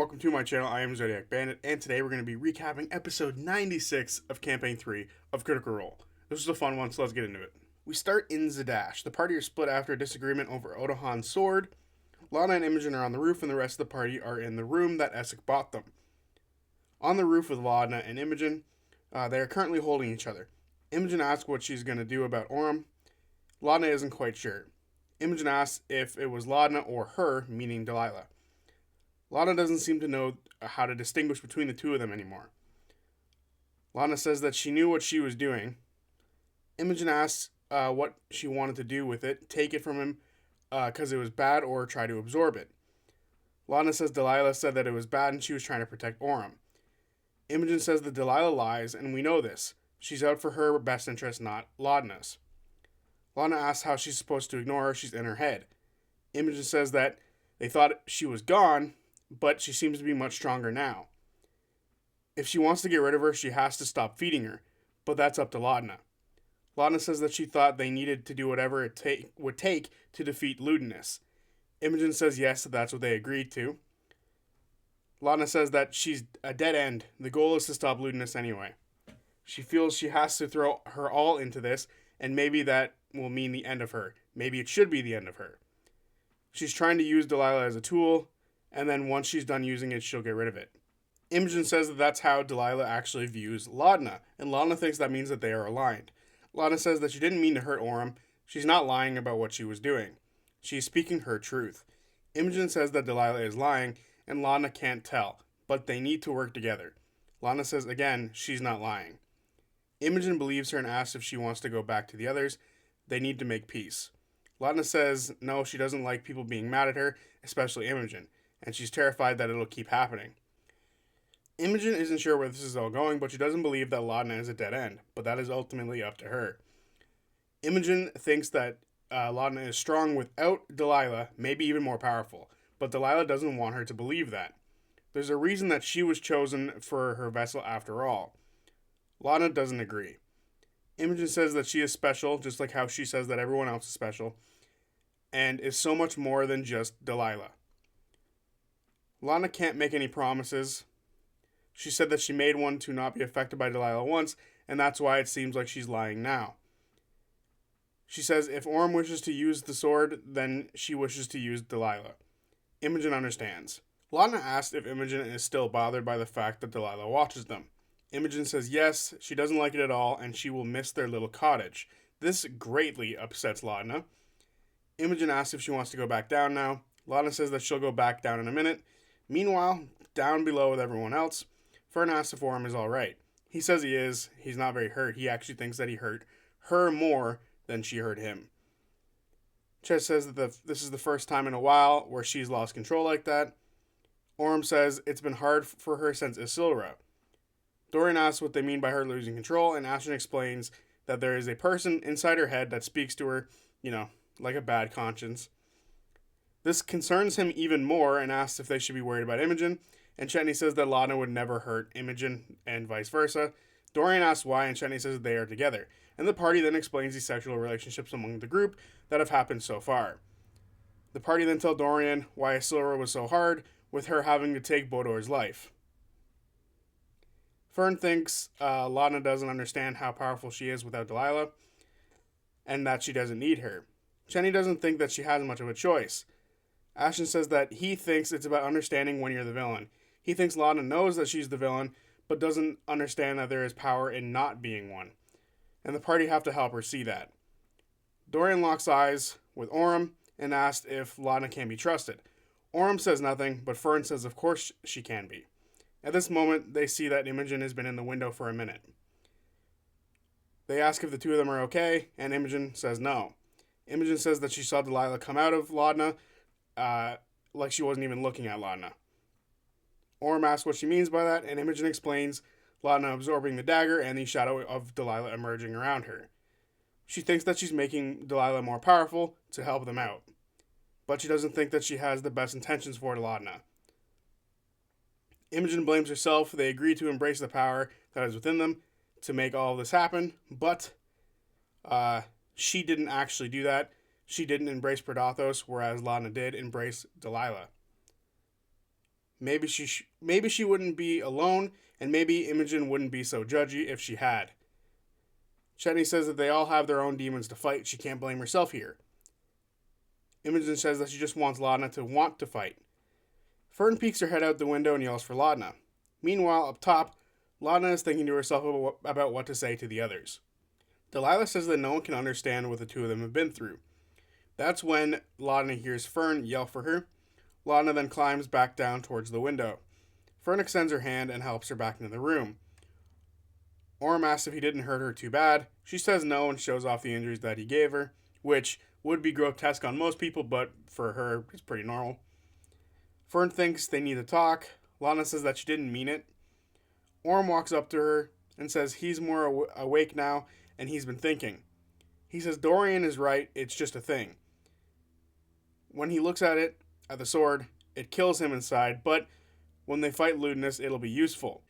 welcome to my channel. I am Zodiac Bandit, and today we're going to be recapping episode 96 of Campaign 3 of Critical Role. This was a fun one, so let's get into it. We start in Zadash. The party are split after a disagreement over Odahan's sword. Laudna and Imogen are on the roof, and the rest of the party are in the room that Essek bought them. On the roof with Laudna and Imogen, they are currently holding each other. Imogen asks what she's going to do about Orym. Laudna isn't quite sure. Imogen asks if it was Laudna or her, meaning Delilah. Laudna doesn't seem to know how to distinguish between the two of them anymore. Laudna says that she knew what she was doing. Imogen asks what she wanted to do with it, take it from him because it was bad, or try to absorb it. Laudna says Delilah said that it was bad and she was trying to protect Orym. Imogen says that Delilah lies, and we know this. She's out for her best interest, not Laudna's. Laudna asks how she's supposed to ignore her. She's in her head. Imogen says that they thought she was gone, but she seems to be much stronger now. If she wants to get rid of her, she has to stop feeding her, but that's up to Laudna. Laudna says that she thought they needed to do whatever it would take to defeat lewdness. Imogen says yes, that's what they agreed to. Laudna says that she's a dead end. The goal is to stop lewdness anyway. She feels she has to throw her all into this, and maybe that will mean the end of her. Maybe it should be the end of her. She's trying to use Delilah as a tool, and then once she's done using it, she'll get rid of it. Imogen says that that's how Delilah actually views Laudna, and Laudna thinks that means that they are aligned. Laudna says that she didn't mean to hurt Orym. She's not lying about what she was doing. She's speaking her truth. Imogen says that Delilah is lying, and Laudna can't tell, but they need to work together. Laudna says again, she's not lying. Imogen believes her and asks if she wants to go back to the others. They need to make peace. Laudna says no, she doesn't like people being mad at her, especially Imogen, and she's terrified that it'll keep happening. Imogen isn't sure where this is all going, but she doesn't believe that Laudna is a dead end, but that is ultimately up to her. Imogen thinks that Laudna is strong without Delilah, maybe even more powerful, but Delilah doesn't want her to believe that. There's a reason that she was chosen for her vessel after all. Laudna doesn't agree. Imogen says that she is special, just like how she says that everyone else is special, and is so much more than just Delilah. Laudna can't make any promises. She said that she made one to not be affected by Delilah once, and that's why it seems like she's lying now. She says if Orym wishes to use the sword, then she wishes to use Delilah. Imogen understands. Laudna asks if Imogen is still bothered by the fact that Delilah watches them. Imogen says yes, she doesn't like it at all, and she will miss their little cottage. This greatly upsets Laudna. Imogen asks if she wants to go back down now. Laudna says that she'll go back down in a minute. Meanwhile, down below with everyone else, Fern asks if Orym is alright. He says he is. He's not very hurt. He actually thinks that he hurt her more than she hurt him. Ches says that this is the first time in a while where she's lost control like that. Orym says it's been hard for her since Isilra. Dorian asks what they mean by her losing control, and Ashton explains that there is a person inside her head that speaks to her, like a bad conscience. This concerns him even more and asks if they should be worried about Imogen, and Chetney says that Laudna would never hurt Imogen, and vice versa. Dorian asks why, and Chetney says that they are together, and the party then explains the sexual relationships among the group that have happened so far. The party then tell Dorian why Isilra was so hard, with her having to take Bodor's life. Fern thinks Laudna doesn't understand how powerful she is without Delilah, and that she doesn't need her. Chetney doesn't think that she has much of a choice. Ashton says that he thinks it's about understanding when you're the villain. He thinks Laudna knows that she's the villain, but doesn't understand that there is power in not being one. And the party have to help her see that. Dorian locks eyes with Orym and asks if Laudna can be trusted. Orym says nothing, but Fern says of course she can be. At this moment, they see that Imogen has been in the window for a minute. They ask if the two of them are okay, and Imogen says no. Imogen says that she saw Delilah come out of Laudna, like she wasn't even looking at Laudna. Orym asks what she means by that, and Imogen explains Laudna absorbing the dagger and the shadow of Delilah emerging around her. She thinks that she's making Delilah more powerful to help them out, but she doesn't think that she has the best intentions for Laudna. Imogen blames herself. They agree to embrace the power that is within them to make all of this happen, but she didn't actually do that. She didn't embrace Predathos, whereas Laudna did embrace Delilah. Maybe she wouldn't be alone, and maybe Imogen wouldn't be so judgy if she had. Chetney says that they all have their own demons to fight. She can't blame herself here. Imogen says that she just wants Laudna to want to fight. Fern peeks her head out the window and yells for Laudna. Meanwhile, up top, Laudna is thinking to herself about what to say to the others. Delilah says that no one can understand what the two of them have been through. That's when Laudna hears Fern yell for her. Laudna then climbs back down towards the window. Fern extends her hand and helps her back into the room. Orm asks if he didn't hurt her too bad. She says no and shows off the injuries that he gave her, which would be grotesque on most people, but for her, it's pretty normal. Fern thinks they need to talk. Laudna says that she didn't mean it. Orm walks up to her and says he's more awake now and he's been thinking. He says Dorian is right, it's just a thing. When he looks at the sword, it kills him inside, but when they fight lewdness, it'll be useful.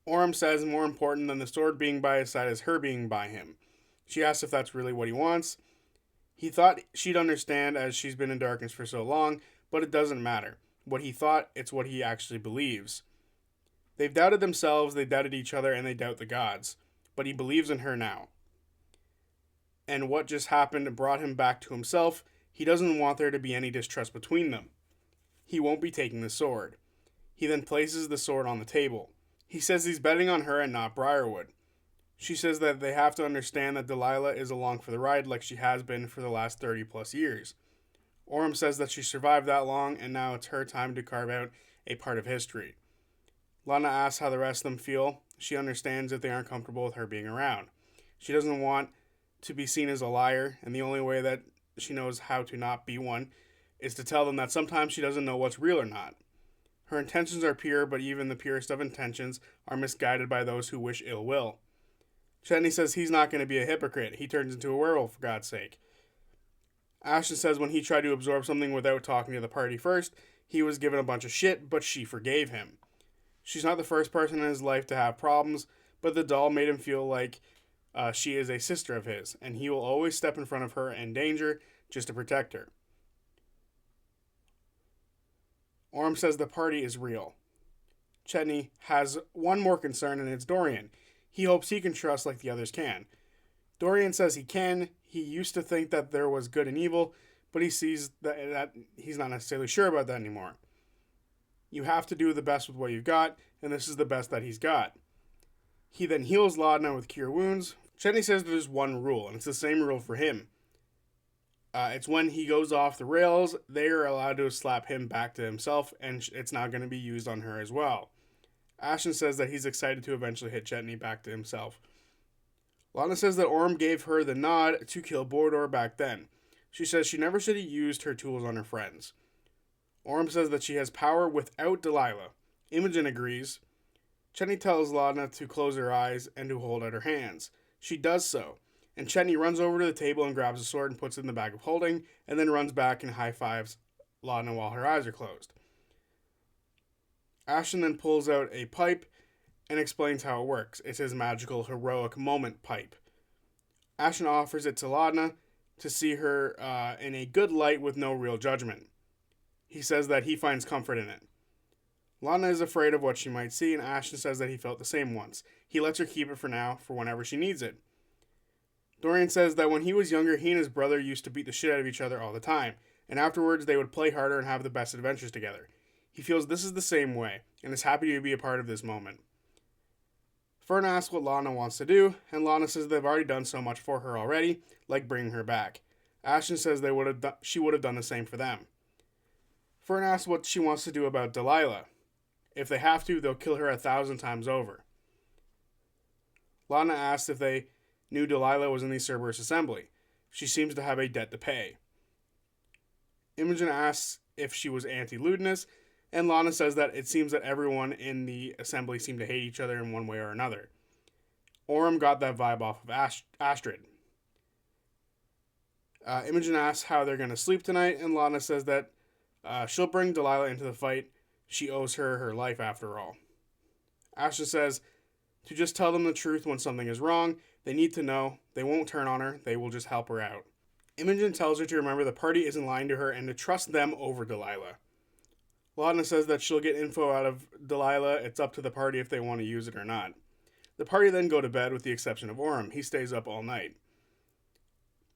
Orm says more important than the sword being by his side is her being by him. She asks if that's really what he wants. He thought she'd understand as she's been in darkness for so long, but it doesn't matter. What he thought, it's what he actually believes. They've doubted themselves, they doubted each other, and they doubt the gods. But he believes in her now. And what just happened brought him back to himself. He doesn't want there to be any distrust between them. He won't be taking the sword. He then places the sword on the table. He says he's betting on her and not Briarwood. She says that they have to understand that Delilah is along for the ride like she has been for the last 30 plus years. Orm says that she survived that long and now it's her time to carve out a part of history. Laudna asks how the rest of them feel. She understands if they aren't comfortable with her being around. She doesn't want to be seen as a liar, and the only way that she knows how to not be one is to tell them that sometimes she doesn't know what's real or not. Her intentions are pure, but even the purest of intentions are misguided by those who wish ill will. Chetney says he's not going to be a hypocrite. He turns into a werewolf, for God's sake. Ashton says when he tried to absorb something without talking to the party first, he was given a bunch of shit, but she forgave him. She's not the first person in his life to have problems, but the doll made him feel like she is a sister of his, and he will always step in front of her in danger just to protect her. Orm says the party is real. Chetney has one more concern, and it's Dorian. He hopes he can trust like the others can. Dorian says he can. He used to think that there was good and evil, but he sees that he's not necessarily sure about that anymore. You have to do the best with what you've got, and this is the best that he's got. He then heals Laudna with cure wounds. Chetney says there's one rule, and it's the same rule for him. It's when he goes off the rails, they are allowed to slap him back to himself, and it's not going to be used on her as well. Ashton says that he's excited to eventually hit Chetney back to himself. Laudna says that Orm gave her the nod to kill Bordor back then. She says she never should have used her tools on her friends. Orm says that she has power without Delilah. Imogen agrees. Chetney tells Laudna to close her eyes and to hold out her hands. She does so, and Chetney runs over to the table and grabs a sword and puts it in the bag of holding, and then runs back and high-fives Laudna while her eyes are closed. Ashton then pulls out a pipe and explains how it works. It's his magical heroic moment pipe. Ashton offers it to Laudna to see her in a good light with no real judgment. He says that he finds comfort in it. Laudna is afraid of what she might see, and Ashton says that he felt the same once. He lets her keep it for now, for whenever she needs it. Dorian says that when he was younger, he and his brother used to beat the shit out of each other all the time, and afterwards they would play harder and have the best adventures together. He feels this is the same way, and is happy to be a part of this moment. Fern asks what Laudna wants to do, and Laudna says they've already done so much for her already, like bringing her back. Ashton says she would have done the same for them. Fern asks what she wants to do about Delilah. If they have to, they'll kill her 1,000 times over. Laudna asks if they knew Delilah was in the Cerberus assembly. She seems to have a debt to pay. Imogen asks if she was anti-lewdness, and Laudna says that it seems that everyone in the assembly seemed to hate each other in one way or another. Orm got that vibe off of Astrid. Imogen asks how they're going to sleep tonight, and Laudna says that she'll bring Delilah into the fight. She owes her her life after all. Ashton says to just tell them the truth when something is wrong. They need to know. They won't turn on her. They will just help her out. Imogen tells her to remember the party isn't lying to her and to trust them over Delilah. Laudna says that she'll get info out of Delilah. It's up to the party if they want to use it or not. The party then go to bed with the exception of Orem. He stays up all night.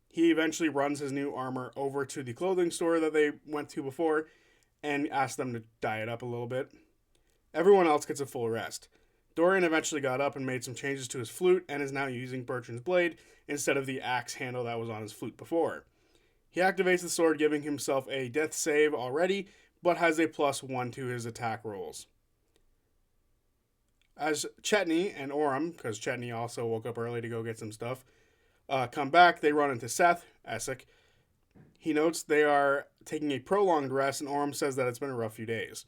He eventually runs his new armor over to the clothing store that they went to before and asks them to dye it up a little bit. Everyone else gets a full rest. Dorian eventually got up and made some changes to his flute and is now using Bertrand's blade instead of the axe handle that was on his flute before. He activates the sword, giving himself a death save already, but has a +1 to his attack rolls. As Chetney and Orem, because Chetney also woke up early to go get some stuff, come back, they run into Seth, Essek. He notes they are taking a prolonged rest, and Orem says that it's been a rough few days.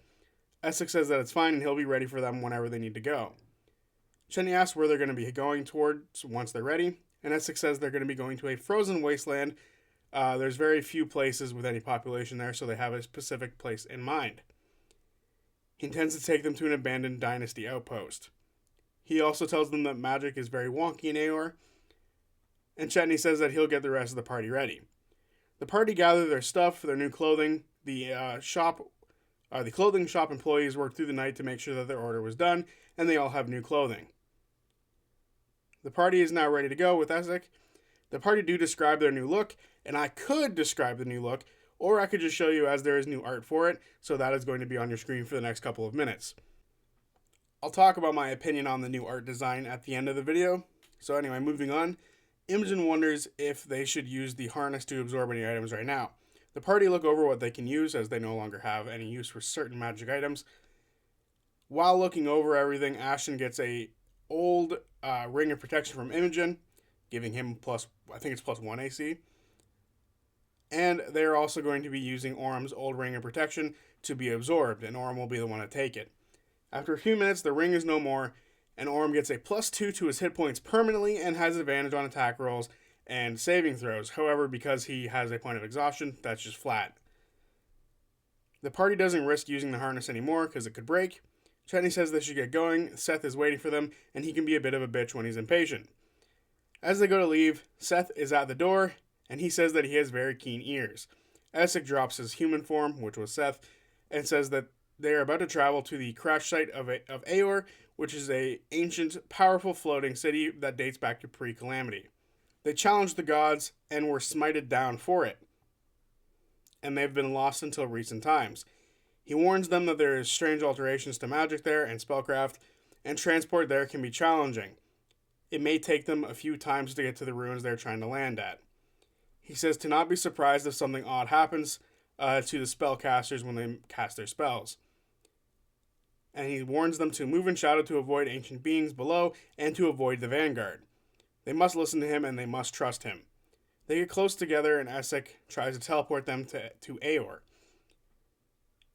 Essek says that it's fine and he'll be ready for them whenever they need to go. Chetney asks where they're going to be going towards once they're ready, and Essek says they're going to be going to a frozen wasteland. There's very few places with any population there, so they have a specific place in mind. He intends to take them to an abandoned dynasty outpost. He also tells them that magic is very wonky in Aor, and Chetney says that he'll get the rest of the party ready. The party gather their stuff, their new clothing. The clothing shop employees work through the night to make sure that their order was done, and they all have new clothing. The party is now ready to go with Essek. The party do describe their new look, and I could describe the new look, or I could just show you as there is new art for it, so that is going to be on your screen for the next couple of minutes. I'll talk about my opinion on the new art design at the end of the video. So anyway, moving on. Imogen wonders if they should use the harness to absorb any items right now. The party look over what they can use, as they no longer have any use for certain magic items. While looking over everything, Ashton gets a old ring of protection from Imogen, giving him I think it's +1 AC. And they're also going to be using Orem's old ring of protection to be absorbed, and Orem will be the one to take it. After a few minutes, the ring is no more, and Orem gets a +2 to his hit points permanently and has advantage on attack rolls and saving throws. However, because he has a point of exhaustion, that's just flat. The party doesn't risk using the harness anymore because it could break. Chetney says they should get going. Seth is waiting for them, and he can be a bit of a bitch when he's impatient. As they go to leave, Seth is at the door, and he says that he has very keen ears. Essek drops his human form, which was Seth, and says that they are about to travel to the crash site of Aor, which is an ancient, powerful floating city that dates back to pre-Calamity. They challenged the gods and were smited down for it, and they've been lost until recent times. He warns them that there is strange alterations to magic there and spellcraft, and transport there can be challenging. It may take them a few times to get to the ruins they're trying to land at. He says to not be surprised if something odd happens to the spellcasters when they cast their spells. And he warns them to move in shadow to avoid ancient beings below and to avoid the Vanguard. They must listen to him and they must trust him. They get close together and Essek tries to teleport them to Aor.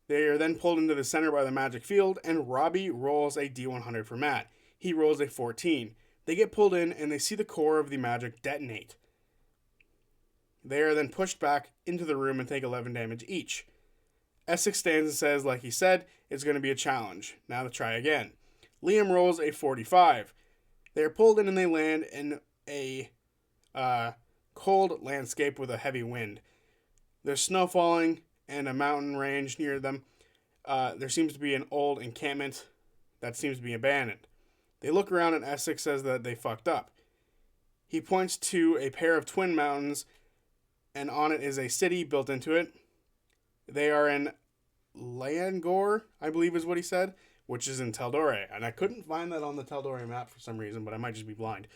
They are then pulled into the center by the magic field, and Robbie rolls a D100 for Matt. He rolls a 14. They get pulled in and they see the core of the magic detonate. They are then pushed back into the room and take 11 damage each. Essek stands and says, like he said, it's going to be a challenge. Now to try again. Liam rolls a 45. They are pulled in and they land in a cold landscape with a heavy wind. There's snow falling and a mountain range near them. There seems to be an old encampment that seems to be abandoned. They look around and Essek says that they fucked up. He points to a pair of twin mountains, and on it is a city built into it. They are in Langor, I believe is what he said, which is in Teldore. And I couldn't find that on the Teldore map for some reason, but I might just be blind.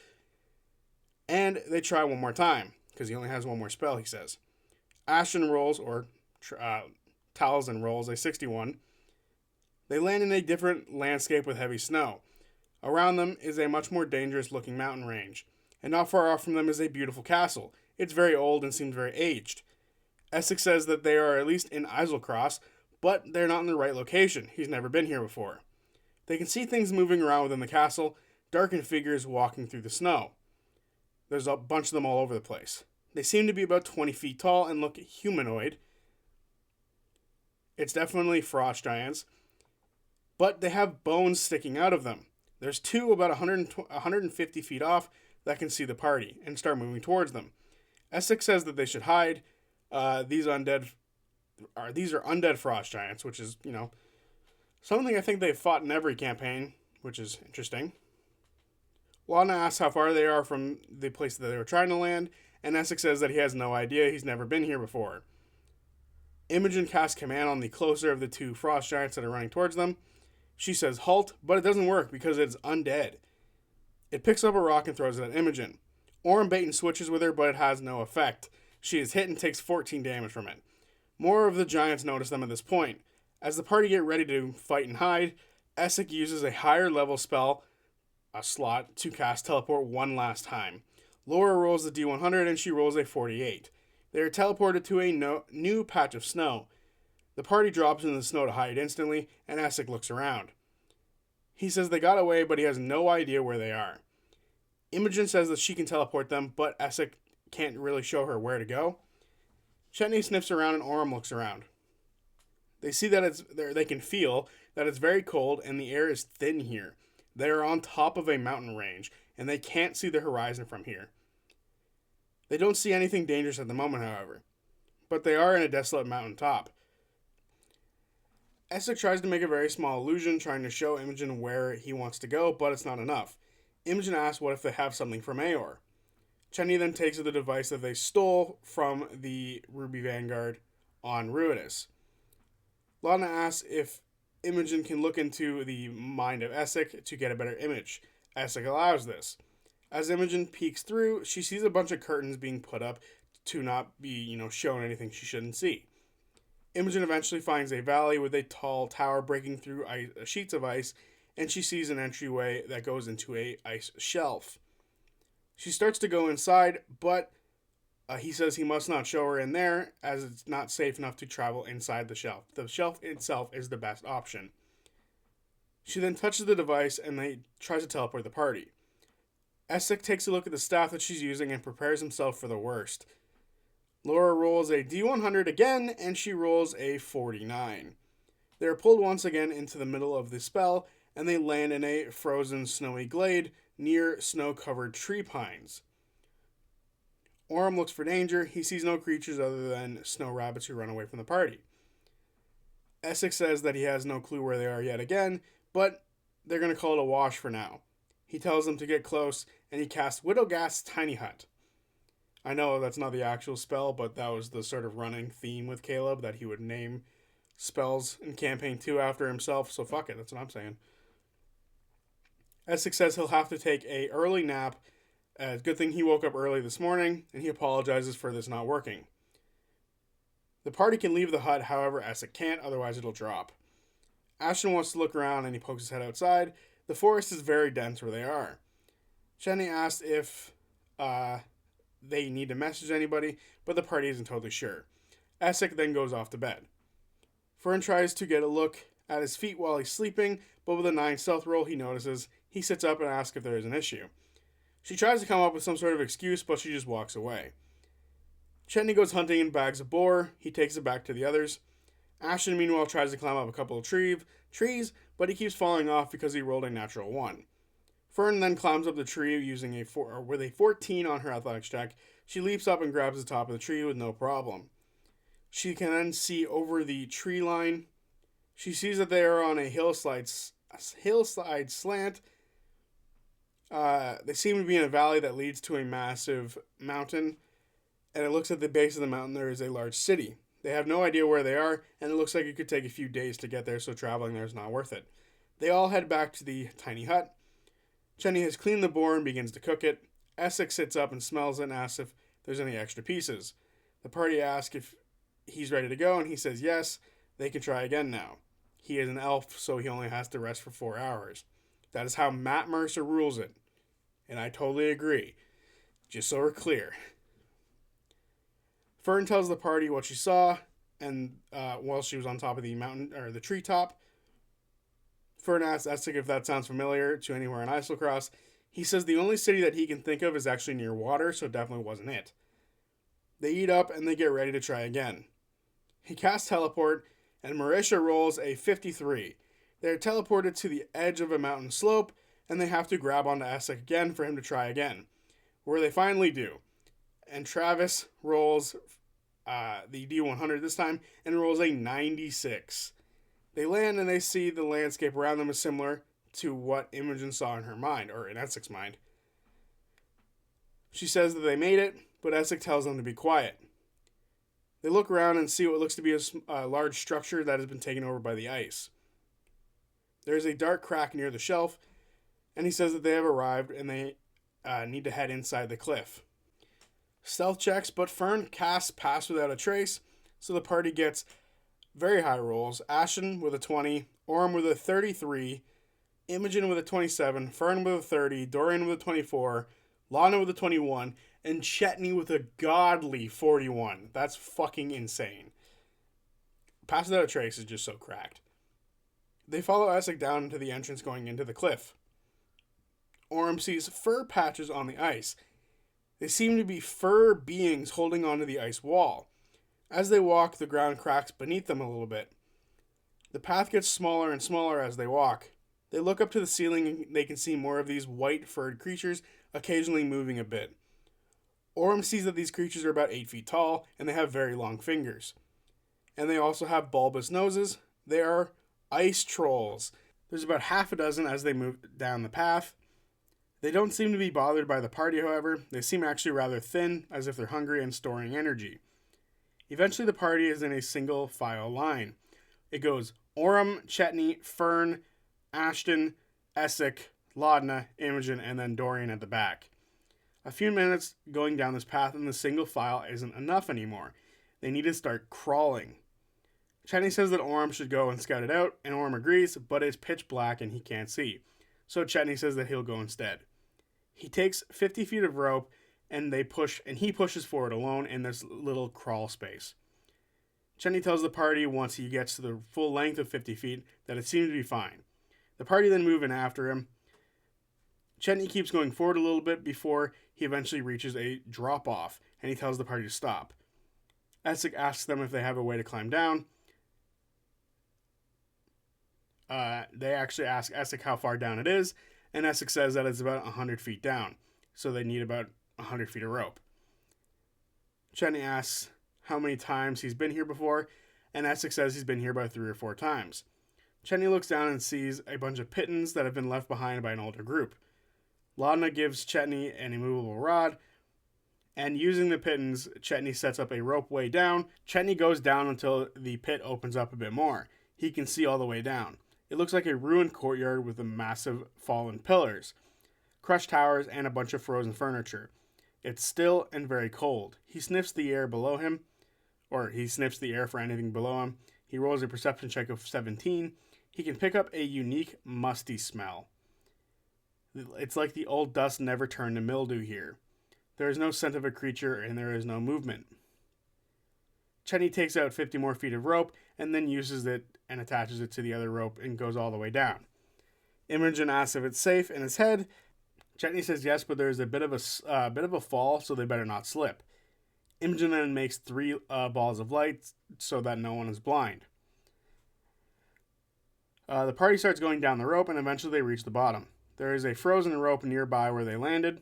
And they try one more time, because he only has one more spell, he says. Ashton rolls, or Talzin rolls, a 61. They land in a different landscape with heavy snow. Around them is a much more dangerous looking mountain range, and not far off from them is a beautiful castle. It's very old and seems very aged. Essek says that they are at least in Iselcross, but they're not in the right location. He's never been here before. They can see things moving around within the castle, darkened figures walking through the snow. There's a bunch of them all over the place. They seem to be about 20 feet tall and look humanoid. It's definitely frost giants, but they have bones sticking out of them. There's two about 150 feet off that can see the party and start moving towards them. Essek says that they should hide. These undead these are undead frost giants, which is, something I think they've fought in every campaign, which is interesting. Laudna asks how far they are from the place that they were trying to land, and Essek says that he has no idea, he's never been here before. Imogen casts command on the closer of the two frost giants that are running towards them. She says halt, but it doesn't work because it's undead. It picks up a rock and throws it at Imogen. Orm bait and switches with her, but it has no effect. She is hit and takes 14 damage from it. More of the giants notice them at this point. As the party get ready to fight and hide, Essek uses a higher level spell, a slot, to cast Teleport one last time. Laura rolls the D100 and she rolls a 48. They are teleported to a new patch of snow. The party drops into the snow to hide instantly, and Essek looks around. He says they got away, but he has no idea where they are. Imogen says that she can teleport them, but Essek can't really show her where to go. Chetney sniffs around and Orm looks around. They see that they can feel that it's very cold and the air is thin here. They are on top of a mountain range, and they can't see the horizon from here. They don't see anything dangerous at the moment, however, but they are in a desolate mountain top. Essek tries to make a very small illusion, trying to show Imogen where he wants to go, but it's not enough. Imogen asks what if they have something from Aor. Chenny then takes the device that they stole from the Ruby Vanguard on Ruidus. Laudna asks if Imogen can look into the mind of Essek to get a better image. Essek allows this. As Imogen peeks through, she sees a bunch of curtains being put up to not be, shown anything she shouldn't see. Imogen eventually finds a valley with a tall tower breaking through sheets of ice, and she sees an entryway that goes into a ice shelf. She starts to go inside, but he says he must not show her in there, as it's not safe enough to travel inside the shelf. The shelf itself is the best option. She then touches the device and tries to teleport the party. Essek takes a look at the staff that she's using and prepares himself for the worst. Laura rolls a D100 again, and she rolls a 49. They are pulled once again into the middle of the spell, and they land in a frozen snowy glade near snow-covered tree pines. Orm looks for danger. He sees no creatures other than snow rabbits who run away from the party. Essek says that he has no clue where they are yet again, but they're going to call it a wash for now. He tells them to get close, and he casts Widowghast's Tiny Hut. I know that's not the actual spell, but that was the sort of running theme with Caleb, that he would name spells in Campaign 2 after himself, so fuck it, that's what I'm saying. Essek says he'll have to take a early nap. Good thing he woke up early this morning, and he apologizes for this not working. The party can leave the hut, however Essek can't, otherwise it'll drop. Ashton wants to look around, and he pokes his head outside. The forest is very dense where they are. Jenny asks if they need to message anybody, but the party isn't totally sure. Essek then goes off to bed. Fern tries to get a look at his feet while he's sleeping, but with a 9 stealth roll he notices. He sits up and asks if there is an issue. She tries to come up with some sort of excuse, but she just walks away. Chetney goes hunting and bags a boar. He takes it back to the others. Ashton, meanwhile, tries to climb up a couple of trees, but he keeps falling off because he rolled a natural 1. Fern then climbs up the tree with a 14 on her athletics check. She leaps up and grabs the top of the tree with no problem. She can then see over the tree line. She sees that they are on a hillside slant. They seem to be in a valley that leads to a massive mountain, and it looks at the base of the mountain there is a large city. They have no idea where they are, and it looks like it could take a few days to get there, so traveling there is not worth it. They all head back to the tiny hut. Chenny has cleaned the boar and begins to cook it. Essek sits up and smells it and asks if there's any extra pieces. The party asks if he's ready to go, and he says yes, they can try again now. He is an elf, so he only has to rest for 4 hours. That is how Matt Mercer rules it. And I totally agree. Just so we're clear. Fern tells the party what she saw, and while she was on top of the mountain, or the treetop. Fern asks Essek if that sounds familiar to anywhere in Islecross. He says the only city that he can think of is actually near water, so it definitely wasn't it. They eat up, and they get ready to try again. He casts Teleport, and Marisha rolls a 53. They are teleported to the edge of a mountain slope, and they have to grab onto Essek again for him to try again, where they finally do. And Travis rolls the D100 this time and rolls a 96. They land and they see the landscape around them is similar to what Imogen saw in her mind, or in Essek's mind. She says that they made it, but Essek tells them to be quiet. They look around and see what looks to be a large structure that has been taken over by the ice. There is a dark crack near the shelf, and he says that they have arrived and they need to head inside the cliff. Stealth checks, but Fern casts Pass Without a Trace, so the party gets very high rolls. Ashton with a 20, Orm with a 33, Imogen with a 27, Fern with a 30, Dorian with a 24, Laudna with a 21, and Chetney with a godly 41. That's fucking insane. Pass Without a Trace is just so cracked. They follow Essek down into the entrance going into the cliff. Orm sees fur patches on the ice. They seem to be fur beings holding onto the ice wall. As they walk, the ground cracks beneath them a little bit. The path gets smaller and smaller as they walk. They look up to the ceiling and they can see more of these white furred creatures occasionally moving a bit. Orm sees that these creatures are about 8 feet tall and they have very long fingers. And they also have bulbous noses. They are ice trolls. There's about half a dozen as they move down the path. They don't seem to be bothered by the party, however. They seem actually rather thin, as if they're hungry and storing energy. Eventually the party is in a single file line. It goes Orm, Chetney, Fern, Ashton, Essek, Laudna, Imogen, and then Dorian at the back. A few minutes going down this path and the single file isn't enough anymore. They need to start crawling. Chetney says that Orm should go and scout it out, and Orm agrees, but it's pitch black and he can't see. So Chetney says that he'll go instead. He takes 50 feet of rope and he pushes forward alone in this little crawl space. Chetney tells the party once he gets to the full length of 50 feet that it seems to be fine. The party then move in after him. Chetney keeps going forward a little bit before he eventually reaches a drop-off, and he tells the party to stop. Essek asks them if they have a way to climb down. They actually ask Essek how far down it is, and Essek says that it's about 100 feet down, so they need about 100 feet of rope. Chetney asks how many times he's been here before, and Essek says he's been here about 3 or 4 times. Chetney looks down and sees a bunch of pittons that have been left behind by an older group. Laudna gives Chetney an immovable rod, and using the pittons, Chetney sets up a rope way down. Chetney goes down until the pit opens up a bit more. He can see all the way down. It looks like a ruined courtyard with massive fallen pillars, crushed towers, and a bunch of frozen furniture. It's still and very cold. He sniffs the air below him, or he sniffs the air for anything below him. He rolls a perception check of 17. He can pick up a unique musty smell. It's like the old dust never turned to mildew here. There is no scent of a creature and there is no movement. Chetney takes out 50 more feet of rope and then uses it and attaches it to the other rope and goes all the way down. Imogen asks if it's safe in his head. Chetney says yes, but there's a bit of a fall, so they better not slip. Imogen then makes 3 balls of light so that no one is blind. The party starts going down the rope and eventually they reach the bottom. There is a frozen rope nearby where they landed.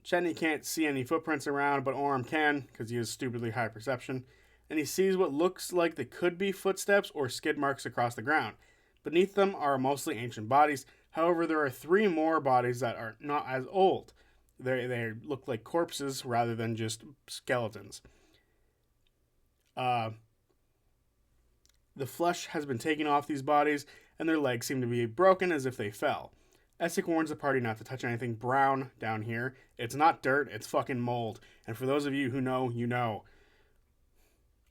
Chetney can't see any footprints around, but Orm can, because he has stupidly high perception, and he sees what looks like they could be footsteps or skid marks across the ground. Beneath them are mostly ancient bodies. However, there are 3 more bodies that are not as old. They look like corpses rather than just skeletons. The flesh has been taken off these bodies, and their legs seem to be broken as if they fell. Essek warns the party not to touch anything brown down here. It's not dirt, it's fucking mold. And for those of you who know, you know.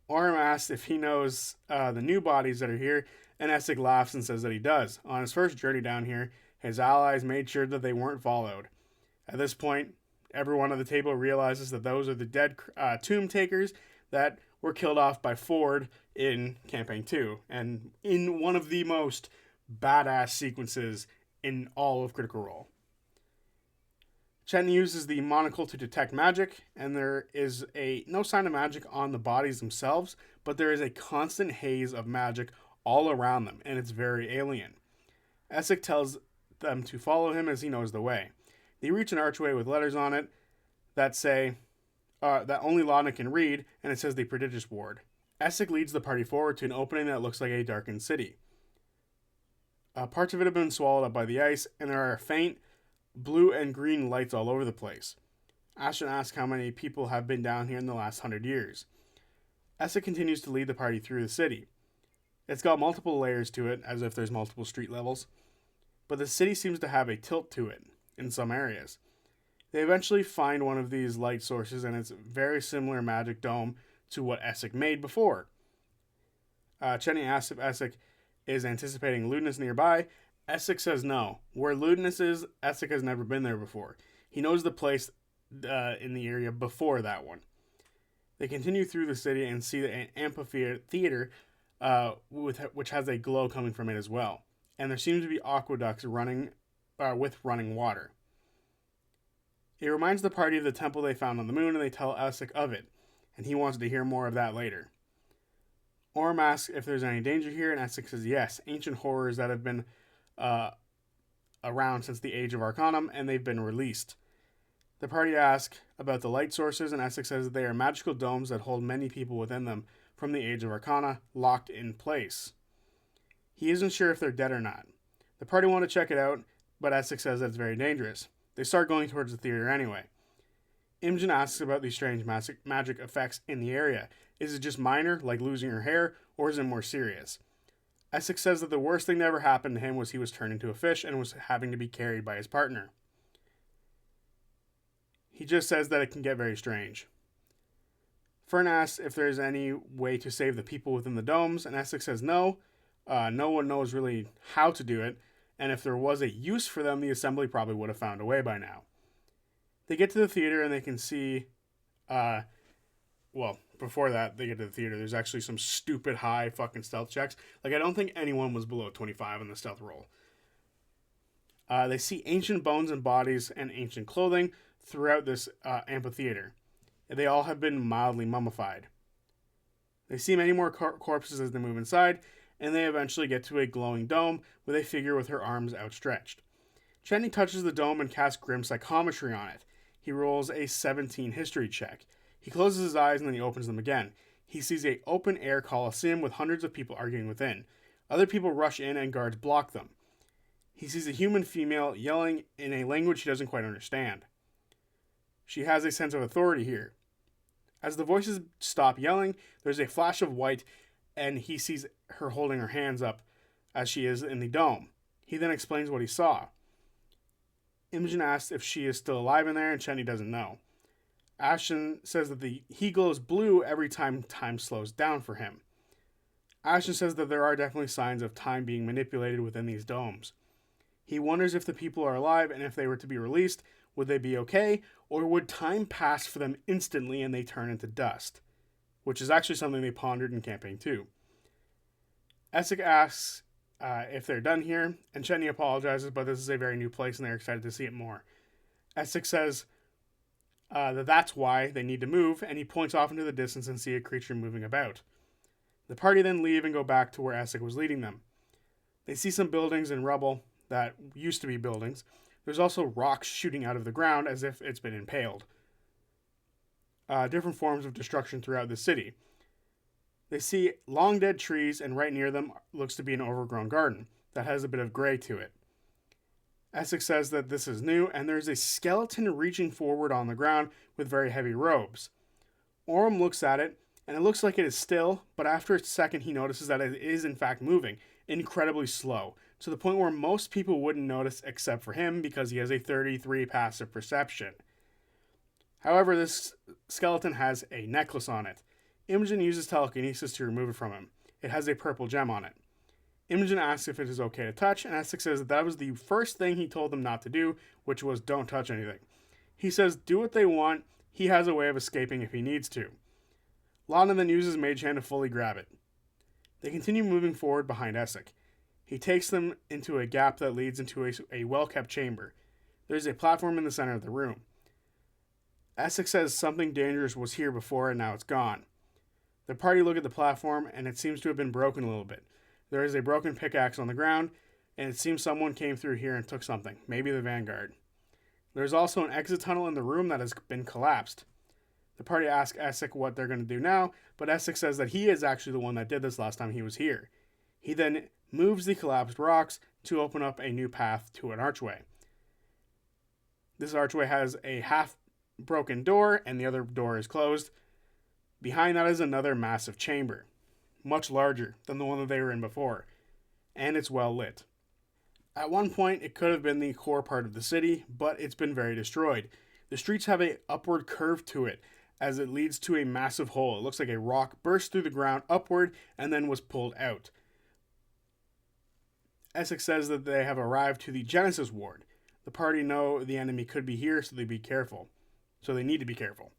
Orm asks if he knows the new bodies that are here, and Essek laughs and says that he does. On his first journey down here, his allies made sure that they weren't followed. At this point, everyone at the table realizes that those are the dead tomb takers that were killed off by Ford in Campaign 2, and in one of the most badass sequences in all of Critical Role. Chen uses the monocle to detect magic, and there is no sign of magic on the bodies themselves, but there is a constant haze of magic all around them, and it's very alien. Essek tells them to follow him as he knows the way. They reach an archway with letters on it that say, that only Laudna can read, and it says the prodigious ward. Essek leads the party forward to an opening that looks like a darkened city. Parts of it have been swallowed up by the ice, and there are faint blue and green lights all over the place. Ashton asks how many people have been down here in the last 100 years. Essek continues to lead the party through the city. It's got multiple layers to it, as if there's multiple street levels, but the city seems to have a tilt to it in some areas. They eventually find one of these light sources, and it's a very similar magic dome to what Essek made before. Chenny asks if Essek is anticipating lewdness nearby. Essek says no. Where lewdness is, Essek has never been there before. He knows the place in the area before that one. They continue through the city and see an amphitheater which has a glow coming from it as well. And there seems to be aqueducts running with running water. It reminds the party of the temple they found on the moon, and they tell Essek of it, and he wants to hear more of that later. Orm asks if there's any danger here, and Essek says yes, ancient horrors that have been around since the Age of Arcanum, and they've been released. The party asks about the light sources, and Essek says that they are magical domes that hold many people within them from the Age of Arcana, locked in place. He isn't sure if they're dead or not. The party want to check it out, but Essek says that it's very dangerous. They start going towards the theater anyway. Imogen asks about these strange magic effects in the area. Is it just minor, like losing her hair, or is it more serious? Essek says that the worst thing that ever happened to him was he was turned into a fish and was having to be carried by his partner. He just says that it can get very strange. Fern asks if there's any way to save the people within the domes, and Essek says no. No one knows really how to do it, and if there was a use for them, the assembly probably would have found a way by now. They get to the theater and they can see, before that, they get to the theater, there's actually some stupid high fucking stealth checks. Like, I don't think anyone was below 25 on the stealth roll. They see ancient bones and bodies and ancient clothing throughout this amphitheater. They all have been mildly mummified. They see many more corpses as they move inside, and they eventually get to a glowing dome with a figure with her arms outstretched. Chenny touches the dome and casts Grim Psychometry on it. He rolls a 17 history check. He closes his eyes and then he opens them again. He sees an open-air coliseum with hundreds of people arguing within. Other people rush in and guards block them. He sees a human female yelling in a language he doesn't quite understand. She has a sense of authority here. As the voices stop yelling, there's a flash of white, and he sees her holding her hands up as she is in the dome. He then explains what he saw. Imogen asks if she is still alive in there, and Chenny doesn't know. Ashton says that he glows blue every time time slows down for him. Ashton says that there are definitely signs of time being manipulated within these domes. He wonders if the people are alive, and if they were to be released, would they be okay, or would time pass for them instantly and they turn into dust? Which is actually something they pondered in Campaign 2. Essek asks if they're done here, and Chenny apologizes, but this is a very new place and they're excited to see it more. Essek says that's why they need to move, and he points off into the distance and see a creature moving about. The party then leave and go back to where Essek was leading them. They see some buildings and rubble that used to be buildings. There's also rocks shooting out of the ground as if it's been impaled. Different forms of destruction throughout the city. They see long dead trees, and right near them looks to be an overgrown garden that has a bit of gray to it. Essek says that this is new, and there's a skeleton reaching forward on the ground with very heavy robes. Orm looks at it, and it looks like it is still, but after a second he notices that it is in fact moving, incredibly slow, to the point where most people wouldn't notice except for him because he has a 33 passive perception. However, this skeleton has a necklace on it. Imogen uses telekinesis to remove it from him. It has a purple gem on it. Imogen asks if it is okay to touch, and Essek says that was the first thing he told them not to do, which was don't touch anything. He says do what they want, he has a way of escaping if he needs to. Laudna then uses Mage Hand to fully grab it. They continue moving forward behind Essek. He takes them into a gap that leads into a well-kept chamber. There's a platform in the center of the room. Essek says something dangerous was here before and now it's gone. The party look at the platform and it seems to have been broken a little bit. There is a broken pickaxe on the ground, and it seems someone came through here and took something, maybe the Vanguard. There's also an exit tunnel in the room that has been collapsed. The party asks Essek what they're going to do now, but Essek says that he is actually the one that did this last time he was here. He then moves the collapsed rocks to open up a new path to an archway. This archway has a half broken door, and the other door is closed. Behind that is another massive chamber, much larger than the one that they were in before, and it's well lit. At one point, it could have been the core part of the city, but it's been very destroyed. The streets have an upward curve to it, as it leads to a massive hole. It looks like a rock burst through the ground upward and then was pulled out. Essek says that they have arrived to the Genesis ward. The party know the enemy could be here, so they need to be careful.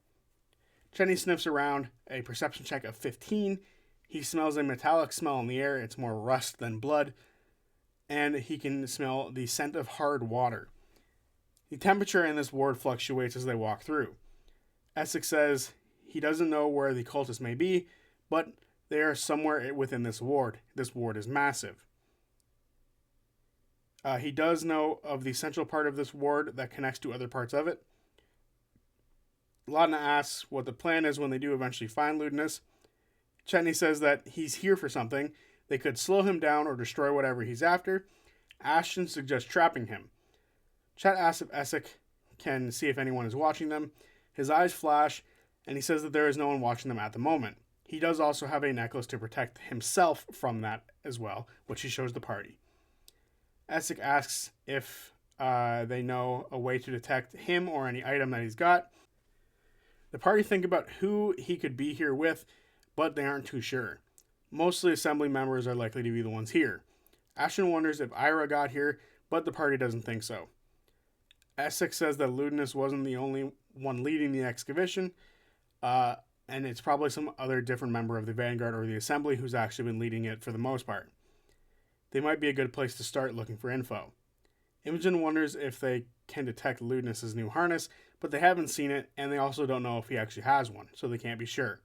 Chenny sniffs around, a perception check of 15. He smells a metallic smell in the air. It's more rust than blood. And he can smell the scent of hard water. The temperature in this ward fluctuates as they walk through. Essek says he doesn't know where the cultists may be, but they are somewhere within this ward. This ward is massive. He does know of the central part of this ward that connects to other parts of it. Laudna asks what the plan is when they do eventually find Ludinus. Chetney says that he's here for something. They could slow him down or destroy whatever he's after. Ashton suggests trapping him. Chet asks if Essek can see if anyone is watching them. His eyes flash, and he says that there is no one watching them at the moment. He does also have a necklace to protect himself from that as well, which he shows the party. Essek asks if they know a way to detect him or any item that he's got. The party think about who he could be here with, but they aren't too sure. Mostly assembly members are likely to be the ones here. Ashton wonders if Ira got here, but the party doesn't think so. Essek says that Ludinus wasn't the only one leading the excavation, and it's probably some other different member of the Vanguard or the Assembly who's actually been leading it for the most part. They might be a good place to start looking for info. Imogen wonders if they can detect Ludinus' new harness, but they haven't seen it, and they also don't know if he actually has one, so they can't be sure.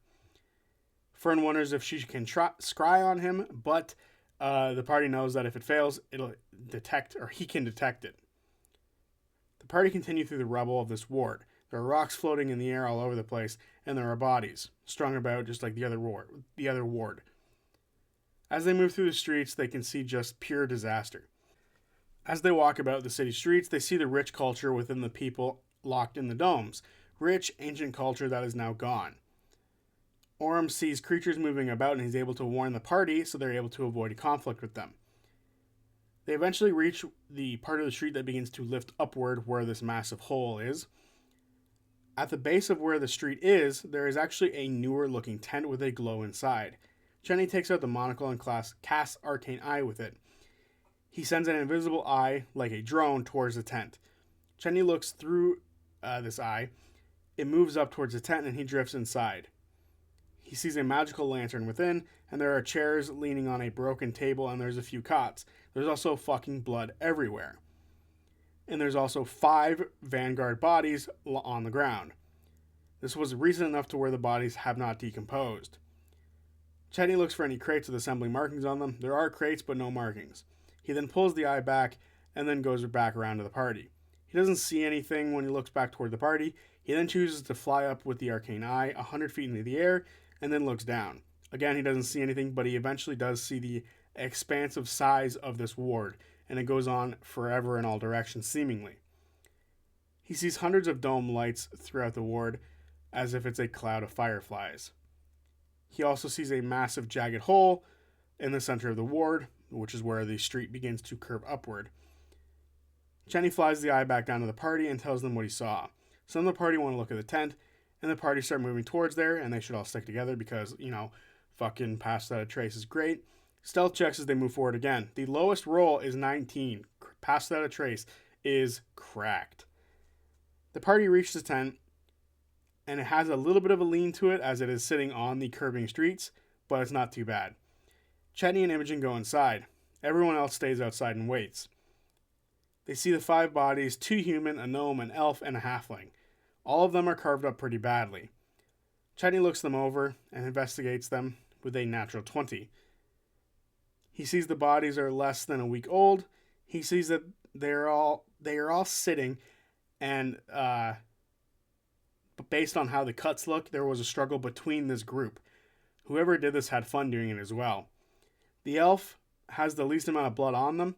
Fern wonders if she can scry on him, but the party knows that if it fails, it'll detect, or he can detect it. The party continue through the rubble of this ward. There are rocks floating in the air all over the place, and there are bodies strung about just like the other ward. As they move through the streets, they can see just pure disaster. As they walk about the city streets, they see the rich culture within the people locked in the domes. Rich, ancient culture that is now gone. Orem sees creatures moving about and he's able to warn the party, so they're able to avoid a conflict with them. They eventually reach the part of the street that begins to lift upward where this massive hole is. At the base of where the street is, there is actually a newer looking tent with a glow inside. Chenny takes out the monocle and casts Arcane Eye with it. He sends an invisible eye, like a drone, towards the tent. Chenny looks through this eye. It moves up towards the tent and he drifts inside. He sees a magical lantern within, and there are chairs leaning on a broken table, and there's a few cots. There's also fucking blood everywhere. And there's also 5 Vanguard bodies on the ground. This was recent enough to where the bodies have not decomposed. Chetney looks for any crates with assembly markings on them. There are crates, but no markings. He then pulls the eye back, and then goes back around to the party. He doesn't see anything when he looks back toward the party. He then chooses to fly up with the Arcane Eye 100 feet into the air, and then looks down. Again, he doesn't see anything, but he eventually does see the expansive size of this ward, and it goes on forever in all directions, seemingly. He sees hundreds of dome lights throughout the ward, as if it's a cloud of fireflies. He also sees a massive jagged hole in the center of the ward, which is where the street begins to curve upward. Chenny flies the eye back down to the party and tells them what he saw. Some of the party want to look at the tent, and the party start moving towards there, and they should all stick together because, fucking pass without a trace is great. Stealth checks as they move forward again. The lowest roll is 19. Pass without a trace is cracked. The party reaches the tent, and it has a little bit of a lean to it as it is sitting on the curving streets, but it's not too bad. Chetney and Imogen go inside. Everyone else stays outside and waits. They see the 5 bodies, 2 human, a gnome, an elf, and a halfling. All of them are carved up pretty badly. Chetney looks them over and investigates them with a natural 20. He sees the bodies are less than a week old. He sees that they are all sitting, and based on how the cuts look, there was a struggle between this group. Whoever did this had fun doing it as well. The elf has the least amount of blood on them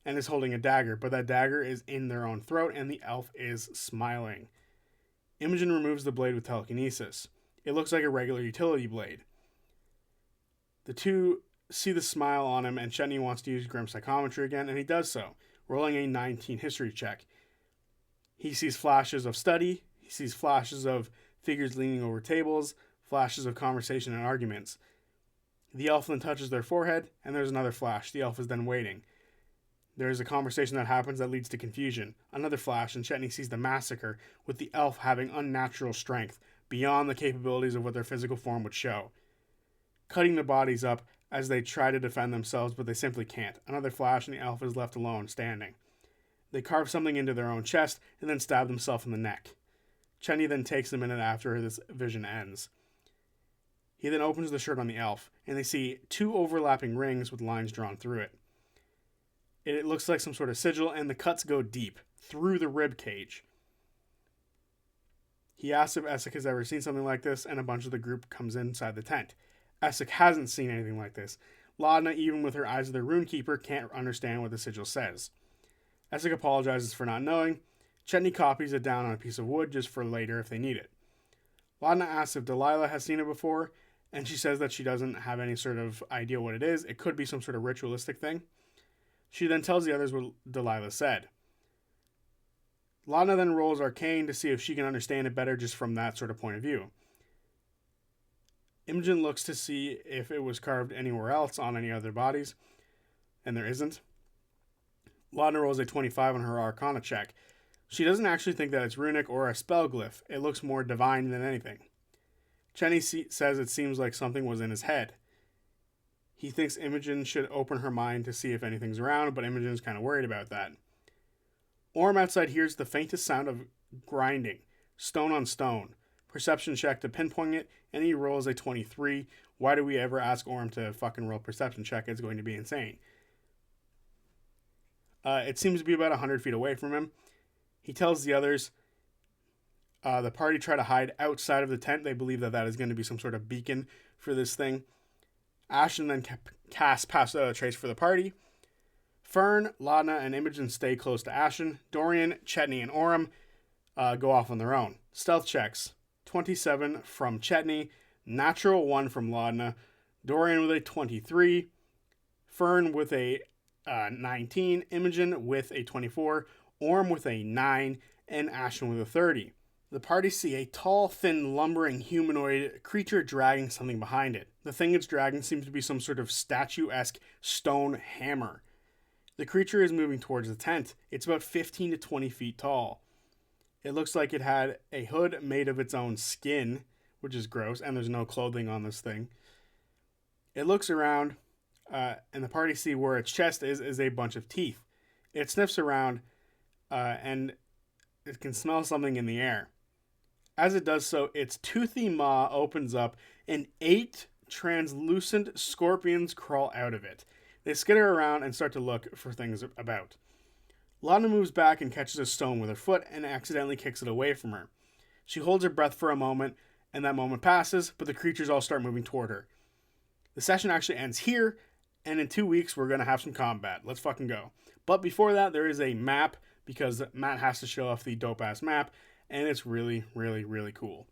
and is holding a dagger, but that dagger is in their own throat and the elf is smiling. Imogen removes the blade with telekinesis. It looks like a regular utility blade. The two see the smile on him, and Chetney wants to use grim psychometry again, and he does so, rolling a 19 history check. He sees flashes of study, he sees flashes of figures leaning over tables, flashes of conversation and arguments. The elf then touches their forehead, and there's another flash. The elf is then waiting. There is a conversation that happens that leads to confusion. Another flash, and Chetney sees the massacre, with the elf having unnatural strength, beyond the capabilities of what their physical form would show. Cutting the bodies up as they try to defend themselves, but they simply can't. Another flash, and the elf is left alone, standing. They carve something into their own chest, and then stab themselves in the neck. Chetney then takes a minute after this vision ends. He then opens the shirt on the elf, and they see 2 overlapping rings with lines drawn through it. It looks like some sort of sigil, and the cuts go deep, through the rib cage. He asks if Essek has ever seen something like this, and a bunch of the group comes inside the tent. Essek hasn't seen anything like this. Laudna, even with her eyes of the runekeeper, can't understand what the sigil says. Essek apologizes for not knowing. Chetney copies it down on a piece of wood just for later if they need it. Laudna asks if Delilah has seen it before, and she says that she doesn't have any sort of idea what it is. It could be some sort of ritualistic thing. She then tells the others what Delilah said. Laudna then rolls Arcane to see if she can understand it better just from that sort of point of view. Imogen looks to see if it was carved anywhere else on any other bodies, and there isn't. Laudna rolls a 25 on her Arcana check. She doesn't actually think that it's runic or a spell glyph. It looks more divine than anything. Chetney says it seems like something was in his head. He thinks Imogen should open her mind to see if anything's around, but Imogen's kind of worried about that. Orm outside hears the faintest sound of grinding, stone on stone. Perception check to pinpoint it, and he rolls a 23. Why do we ever ask Orm to fucking roll perception check? It's going to be insane. It seems to be about 100 feet away from him. He tells the others the party try to hide outside of the tent. They believe that is going to be some sort of beacon for this thing. Ashen then casts Pass Without a Trace for the party. Fern, Laudna, and Imogen stay close to Ashen. Dorian, Chetney, and Orm go off on their own. Stealth checks. 27 from Chetney. Natural 1 from Laudna. Dorian with a 23. Fern with a 19. Imogen with a 24. Orm with a 9. And Ashen with a 30. The party see a tall, thin, lumbering humanoid creature dragging something behind it. The thing it's dragging seems to be some sort of statue-esque stone hammer. The creature is moving towards the tent. It's about 15 to 20 feet tall. It looks like it had a hood made of its own skin, which is gross, and there's no clothing on this thing. It looks around, and the party see where its chest is a bunch of teeth. It sniffs around, and it can smell something in the air. As it does so, its toothy maw opens up, and 8 translucent scorpions crawl out of it. They skitter around and start to look for things about. Laudna moves back and catches a stone with her foot and accidentally kicks it away from her. She holds her breath for a moment, and that moment passes, but the creatures all start moving toward her. The session actually ends here, and in 2 weeks we're going to have some combat. Let's fucking go. But before that, there is a map, because Matt has to show off the dope-ass map, and it's really, really, really cool.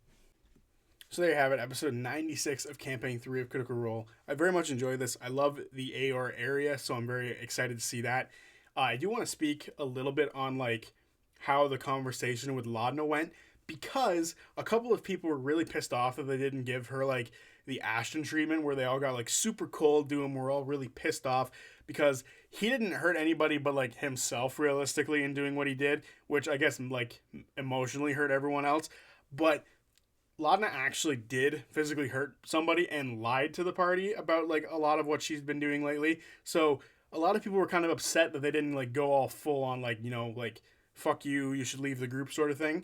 So there you have it, episode 96 of Campaign 3 of Critical Role. I very much enjoyed this. I love the AR area, so I'm very excited to see that. I do want to speak a little bit on how the conversation with Laudna went, because a couple of people were really pissed off that they didn't give her the Ashton treatment, where they all got super cold to him. We're all really pissed off because he didn't hurt anybody but himself realistically in doing what he did, which I guess emotionally hurt everyone else. But Laudna actually did physically hurt somebody and lied to the party about a lot of what she's been doing lately. So a lot of people were kind of upset that they didn't go all full on fuck you, you should leave the group sort of thing.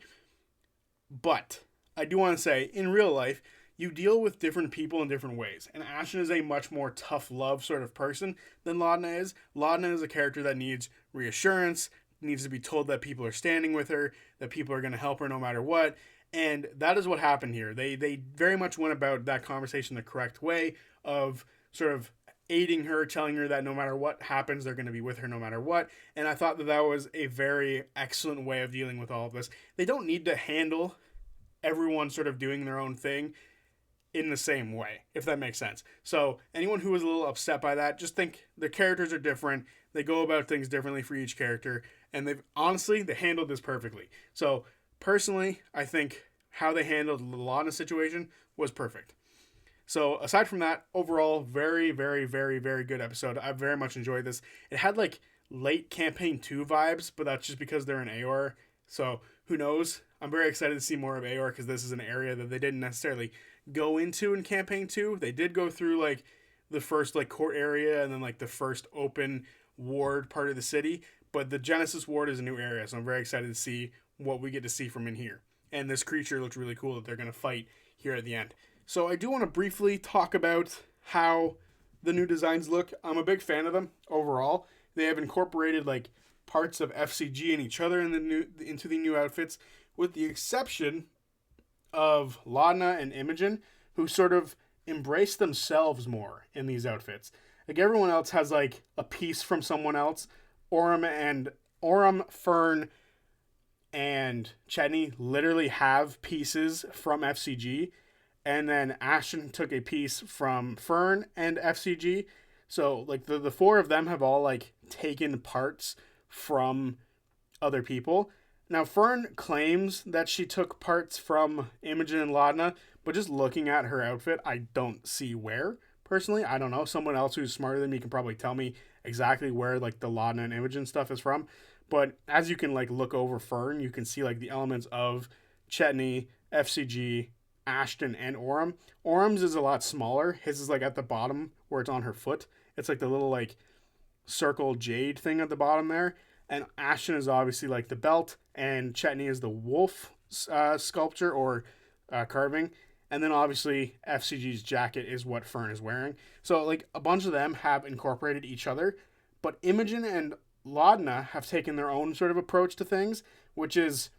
But I do want to say, in real life, you deal with different people in different ways. And Ashen is a much more tough love sort of person than Laudna is. Laudna is a character that needs reassurance, needs to be told that people are standing with her, that people are going to help her no matter what. And that is what happened here. They very much went about that conversation the correct way of sort of aiding her, telling her that no matter what happens, they're going to be with her no matter what. And I thought that that was a very excellent way of dealing with all of this. They don't need to handle everyone sort of doing their own thing in the same way, if that makes sense. So anyone who was a little upset by that, just think the characters are different. They go about things differently for each character, and they handled this perfectly. So personally, I think how they handled the Laudna situation was perfect. So aside from that, overall, very, very, very, very good episode. I very much enjoyed this. It had like late campaign 2 vibes, but that's just because they're in Aor. So who knows? I'm very excited to see more of Aor because this is an area that they didn't necessarily go into in campaign 2. They did go through like the first like court area and then like the first open ward part of the city, but the Genesis ward is a new area, so I'm very excited to see what we get to see from in here. And this creature looks really cool that they're going to fight here at the end. So I do want to briefly talk about how the new designs look. I'm a big fan of them overall. They have incorporated like parts of FCG and each other into the new outfits, with the exception of Laudna and Imogen, who sort of embrace themselves more in these outfits. Like everyone else has like a piece from someone else. Orem, Fern, and Chetney literally have pieces from FCG. And then Ashton took a piece from Fern and FCG. So like the 4 of them have all like taken parts from other people. Now, Fern claims that she took parts from Imogen and Laudna, but just looking at her outfit, I don't see where. Personally, I don't know. Someone else who's smarter than me can probably tell me exactly where like the Laudna and Imogen stuff is from. But as you can like look over Fern, you can see like the elements of Chetney, FCG, Ashton, and Orem. Orem's is a lot smaller. His is like at the bottom where it's on her foot. It's like the little like circle jade thing at the bottom there. And Ashton is obviously like the belt, and Chetney is the wolf sculpture or carving. And then obviously FCG's jacket is what Fern is wearing. So like a bunch of them have incorporated each other, but Imogen and Laudna have taken their own sort of approach to things, which is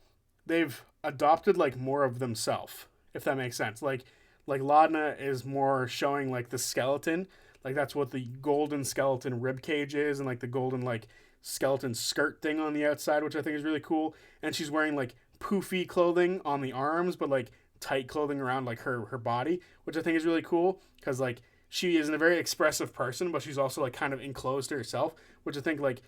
they've adopted like more of themselves, if that makes sense. Like Laudna is more showing like the skeleton, like that's what the golden skeleton rib cage is, and like the golden like skeleton skirt thing on the outside, which I think is really cool. And she's wearing like poofy clothing on the arms, but like tight clothing around like her body, which I think is really cool because like she isn't a very expressive person, but she's also like kind of enclosed to herself, which I think like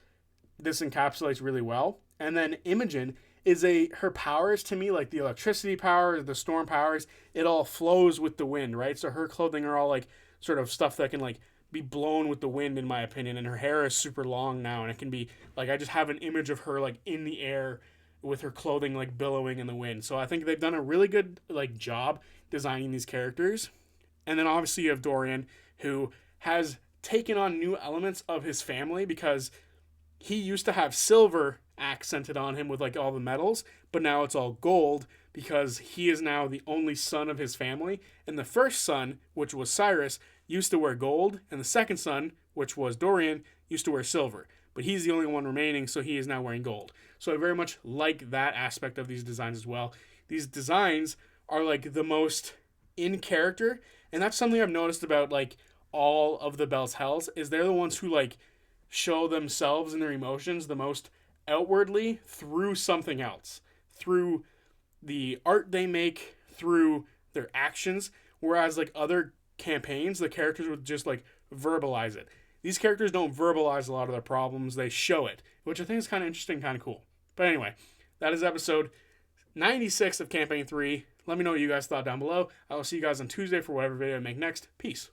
this encapsulates really well. And then Imogen is her powers to me, like the electricity powers, the storm powers, it all flows with the wind, right? So her clothing are all like sort of stuff that can like be blown with the wind, in my opinion. And her hair is super long now, and it can be like, I just have an image of her like in the air with her clothing like billowing in the wind. So I think they've done a really good like job designing these characters. And then obviously you have Dorian, who has taken on new elements of his family, because he used to have silver accented on him with like all the metals, but now it's all gold because he is now the only son of his family. And the first son, which was Cyrus, used to wear gold, and the second son, which was Dorian, used to wear silver. But he's the only one remaining, so he is now wearing gold. So I very much like that aspect of these designs as well. These designs are like the most in character, and that's something I've noticed about like all of the Bell's Hells, is they're the ones who like show themselves and their emotions the most outwardly through something else, through the art they make, through their actions, whereas like other campaigns, the characters would just like verbalize it. These characters don't verbalize a lot of their problems, they show it, which I think is kind of interesting, kind of cool. But anyway, that is episode 96 of Campaign 3. Let me know what you guys thought down below. I will see you guys on Tuesday for whatever video I make next. Peace.